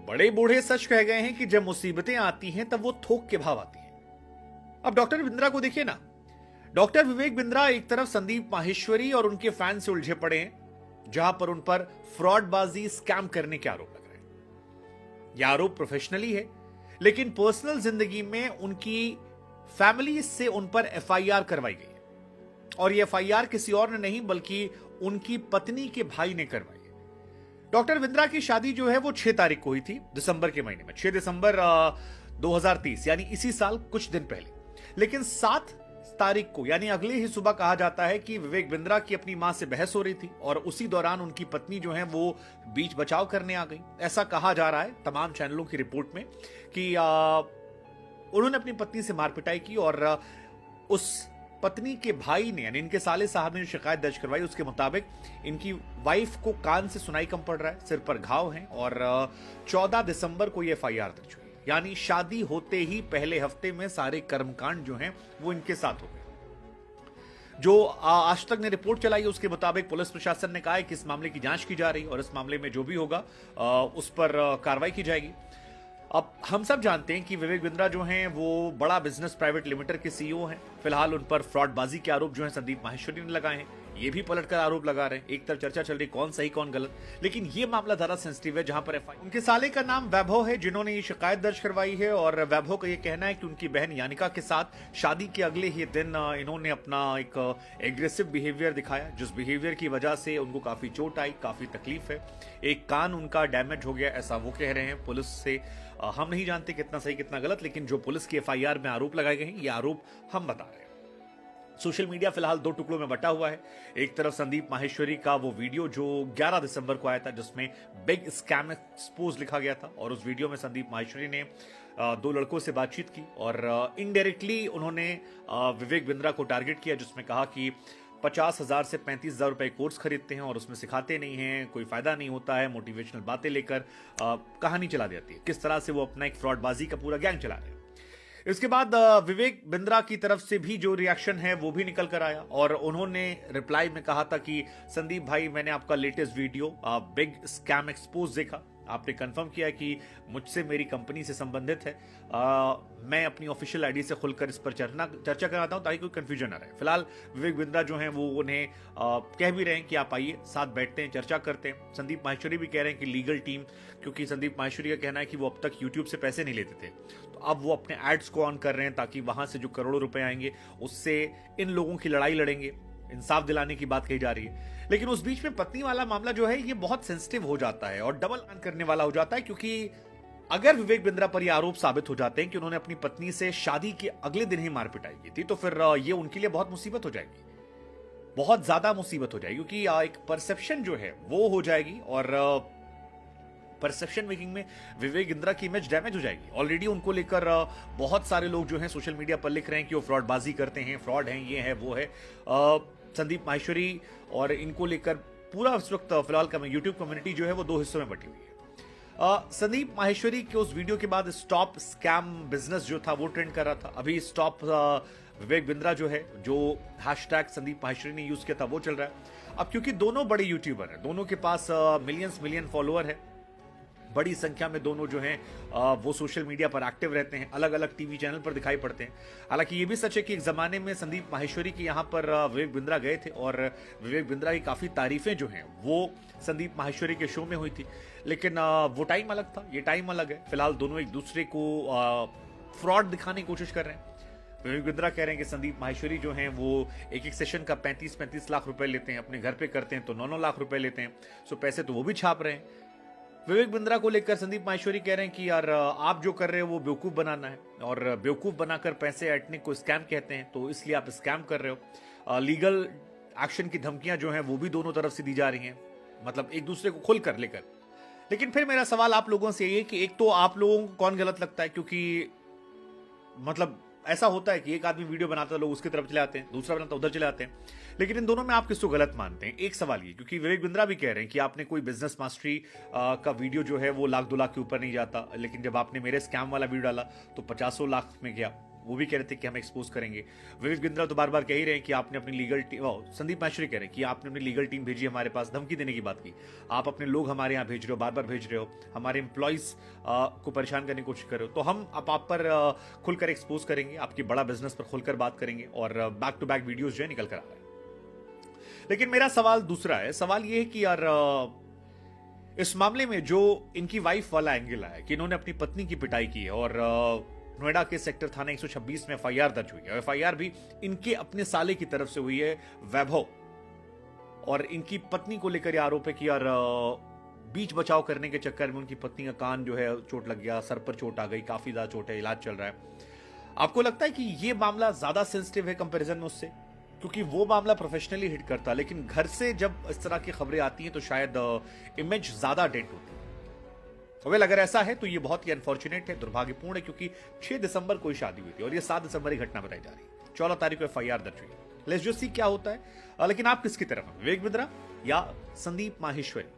बड़े बूढ़े सच कह गए हैं कि जब मुसीबतें आती हैं तब वो थोक के भाव आती हैं। अब डॉक्टर बिंद्रा को देखिए ना। डॉक्टर विवेक बिंद्रा एक तरफ संदीप माहेश्वरी और उनके फैन से उलझे पड़े हैं, जहां पर उन पर फ्रॉडबाजी, स्कैम करने के आरोप लग रहे हैं। यह आरोप प्रोफेशनली है, लेकिन पर्सनल जिंदगी में उनकी फैमिली से उन पर एफआईआर करवाई गई है। और यह एफआईआर किसी और ने नहीं बल्कि उनकी पत्नी के भाई ने करवाई है। डॉक्टर बिंद्रा की शादी जो है वो 6 तारीख को हुई थी, दिसंबर के महीने में, 6 दिसंबर 2030, यानी इसी साल कुछ दिन पहले। लेकिन 7 तारीख को यानी अगले ही सुबह कहा जाता है कि विवेक बिंद्रा की अपनी मां से बहस हो रही थी और उसी दौरान उनकी पत्नी जो है वो बीच बचाव करने आ गई। ऐसा कहा जा रहा है तमाम चैनलों की रिपोर्ट में कि उन्होंने अपनी पत्नी से मार पिटाई की और उस पत्नी के भाई ने यानी इनके साले साहब ने जो शिकायत दर्ज करवाई उसके मुताबिक इनकी वाइफ को कान से सुनाई कम पड़ रहा है, सिर पर घाव हैं और 14 दिसंबर को यह एफआईआर दर्ज हुई। यानी शादी होते ही पहले हफ्ते में सारे कर्मकांड जो हैं वो इनके साथ हो गए। जो आज तक ने रिपोर्ट चलाई है उसके मुताबिक पुलिस प्रशासन ने कहा है कि इस मामले की जांच की जा रही है और इस मामले में जो भी होगा उस पर कार्रवाई की जाएगी। अब हम सब जानते हैं कि विवेक बिंद्रा जो हैं वो बड़ा बिजनेस प्राइवेट लिमिटेड के सीईओ हैं। फिलहाल उन पर फ्रॉडबाजी के आरोप जो हैं संदीप माहेश्वरी ने लगाए हैं। ये भी पलटकर आरोप लगा रहे हैं। एक तरफ चर्चा चल रही कौन सही कौन गलत, लेकिन ये मामला ज्यादा सेंसिटिव है जहां पर उनके साले का नाम वैभव है जिन्होंने ये शिकायत दर्ज करवाई है। और वैभव का ये कहना है कि उनकी बहन यानिका के साथ शादी के अगले ही दिन इन्होंने अपना एक एग्रेसिव बिहेवियर दिखाया, जिस बिहेवियर की वजह से उनको काफी चोट आई, काफी तकलीफ है। एक कान उनका डैमेज हो गया, ऐसा वो कह रहे हैं। पुलिस से हम नहीं जानते कितना सही कितना गलत, लेकिन जो पुलिस की एफआईआर में आरोप लगाए गए हैं ये आरोप हम बता रहे हैं। सोशल मीडिया फिलहाल 2 टुकड़ों में बटा हुआ है। एक तरफ संदीप माहेश्वरी का वो वीडियो जो 11 दिसंबर को आया था जिसमें बिग स्कैम एक्सपोज लिखा गया था और उस वीडियो में संदीप माहेश्वरी ने 2 लड़कों से बातचीत की और इनडायरेक्टली उन्होंने विवेक बिंद्रा को टारगेट किया, जिसमें कहा कि 50,000 से 35,000 रुपए कोर्स खरीदते हैं और उसमें सिखाते नहीं हैं, कोई फायदा नहीं होता है, मोटिवेशनल बातें लेकर कहानी चला देती है। किस तरह से वो अपना एक फ्रॉडबाजी का पूरा गैंग चला रहे हैं। इसके बाद विवेक बिंद्रा की तरफ से भी जो रिएक्शन है वो भी निकल कर आया और उन्होंने रिप्लाई में कहा था कि संदीप भाई, मैंने आपका latest video big scam expose देखा। आपने कंफर्म किया कि मुझसे मेरी कंपनी से संबंधित है। मैं अपनी ऑफिशियल आईडी से खुलकर इस पर चर्चा कराता हूं ताकि कोई कंफ्यूजन ना रहे। फिलहाल विवेक बिंद्रा जो हैं वो उन्हें कह भी रहे हैं कि आप आइए, साथ बैठते हैं, चर्चा करते हैं। संदीप माहेश्वरी भी कह रहे हैं कि लीगल टीम, क्योंकि संदीप माहेश्वरी का कहना है कि वो अब तक यूट्यूब से पैसे नहीं लेते थे, तो अब वो अपने एड्स को ऑन कर रहे हैं ताकि वहां से जो करोड़ों रुपए आएंगे उससे इन लोगों की लड़ाई लड़ेंगे। इंसाफ दिलाने की बात कही जा रही है। लेकिन उस बीच में पत्नी वाला मामला जो है ये बहुत सेंसिटिव हो जाता है और डबल कान करने वाला हो जाता है, क्योंकि अगर विवेक बिंद्रा पर ये आरोप साबित हो जाते हैं कि उन्होंने अपनी पत्नी से शादी के अगले दिन ही मार पिटाई की थी, तो फिर ये उनके लिए बहुत मुसीबत हो जाएगी, बहुत ज्यादा मुसीबत हो जाएगी, क्योंकि एक परसेप्शन जो है वो हो जाएगी और परसेप्शन मेकिंग में विवेक बिंद्रा की इमेज डैमेज हो जाएगी। ऑलरेडी उनको लेकर बहुत सारे लोग जो हैं सोशल मीडिया पर लिख रहे हैं कि वो फ्रॉडबाजी करते हैं, फ्रॉड हैं, ये है वो है। संदीप माहेश्वरी और इनको लेकर पूरा इस वक्त फिलहाल का यूट्यूब कम्युनिटी जो है वो 2 हिस्सों में बटी हुई है। संदीप माहेश्वरी के उस वीडियो के बाद स्टॉप स्कैम बिजनेस जो था वो ट्रेंड कर रहा था। अभी स्टॉप विवेक बिंद्रा जो है, जो हैशटैग संदीप माहेश्वरी ने यूज किया था, वो चल रहा है। अब क्योंकि दोनों बड़े यूट्यूबर हैं, दोनों के पास मिलियन फॉलोअर है, बड़ी संख्या में दोनों जो हैं वो सोशल मीडिया पर एक्टिव रहते हैं, अलग अलग टीवी चैनल पर दिखाई पड़ते हैं। हालांकि ये भी सच है कि एक जमाने में संदीप माहेश्वरी के यहाँ पर विवेक बिंद्रा गए थे और विवेक बिंद्रा की काफी तारीफें जो हैं वो संदीप माहेश्वरी के शो में हुई थी, लेकिन वो टाइम अलग था, ये टाइम अलग है। फिलहाल दोनों एक दूसरे को फ्रॉड दिखाने की कोशिश कर रहे हैं। विवेक बिंद्रा कह रहे हैं कि संदीप माहेश्वरी जो हैं वो एक सेशन का 35-35 लाख रुपए लेते हैं, अपने घर पे करते हैं तो 9-9 लाख रुपए लेते हैं, सो पैसे तो वो भी छाप रहे हैं। विवेक बिंद्रा को लेकर संदीप माहेश्वरी कह रहे हैं कि यार आप जो कर रहे हो वो बेवकूफ बनाना है और बेवकूफ बनाकर पैसे ऐंठने को स्कैम कहते हैं, तो इसलिए आप स्कैम कर रहे हो। लीगल एक्शन की धमकियां जो हैं वो भी दोनों तरफ से दी जा रही हैं, मतलब एक दूसरे को खुल कर लेकर। लेकिन फिर मेरा सवाल आप लोगों से ये है कि एक तो आप लोगों को कौन गलत लगता है, क्योंकि मतलब ऐसा होता है कि एक आदमी वीडियो बनाता है, लोग उसकी तरफ चले आते हैं, दूसरा बनाता उधर चले आते हैं, लेकिन इन दोनों में आप किसको गलत मानते हैं? एक सवाल ये, क्योंकि विवेक बिंद्रा भी कह रहे हैं कि आपने कोई बिजनेस मास्टरी का वीडियो जो है वो 1-2 लाख के ऊपर नहीं जाता, लेकिन जब आपने मेरे स्कैम वाला वीडियो डाला तो 50 लाख में गया, वो भी कह रहे थे कि हम एक्सपोज करेंगे। विवेक बिंद्रा तो बार बार कह ही रहे हैं कि आपने अपनी लीगल टीम, संदीप माहेश्वरी कह रहे हैं कि आपने अपनी लीगल टीम भेजी हमारे पास, धमकी देने की बात की, आप अपने लोग हमारे यहाँ भेज रहे हो, बार बार भेज रहे हो, हमारे एम्प्लॉइज को परेशान करने की कोशिश कर रहे हो। तो हम अब आप पर खुलकर एक्सपोज करेंगे, आपकी बड़ा बिजनेस पर खुलकर बात करेंगे और बैक टू बैक वीडियोज जो है निकल कर आ रहे हैं। लेकिन मेरा सवाल दूसरा है, सवाल ये है कि यार इस मामले में जो इनकी वाइफ वाला एंगल है कि इन्होंने अपनी पत्नी की पिटाई की है और नोएडा के सेक्टर थाना 126 में एफआईआर दर्ज हुई है। एफआईआर भी इनके अपने साले की तरफ से हुई है, वैभव, और इनकी पत्नी को लेकर आरोप है कि यार बीच बचाव करने के चक्कर में उनकी पत्नी का कान जो है चोट लग गया, सर पर चोट आ गई, काफी ज्यादा चोट है, इलाज चल रहा है। आपको लगता है कि यह मामला ज्यादा सेंसिटिव है कंपैरिजन में उससे? क्योंकि वो मामला प्रोफेशनली हिट करता है, लेकिन घर से जब इस तरह की खबरें आती हैं तो शायद इमेज ज्यादा डेंट होती है। वेल, अगर ऐसा है तो ये बहुत ही अनफॉर्चुनेट है, दुर्भाग्यपूर्ण है, क्योंकि 6 दिसंबर को शादी हुई थी और ये 7 दिसंबर की घटना बताई जा रही है। 14 तारीख को एफआईआर दर्ज हुई है। लेट्स जस्ट सी क्या होता है। लेकिन आप किसकी तरफ हैं, विवेक बिंद्रा या संदीप माहेश्वरी?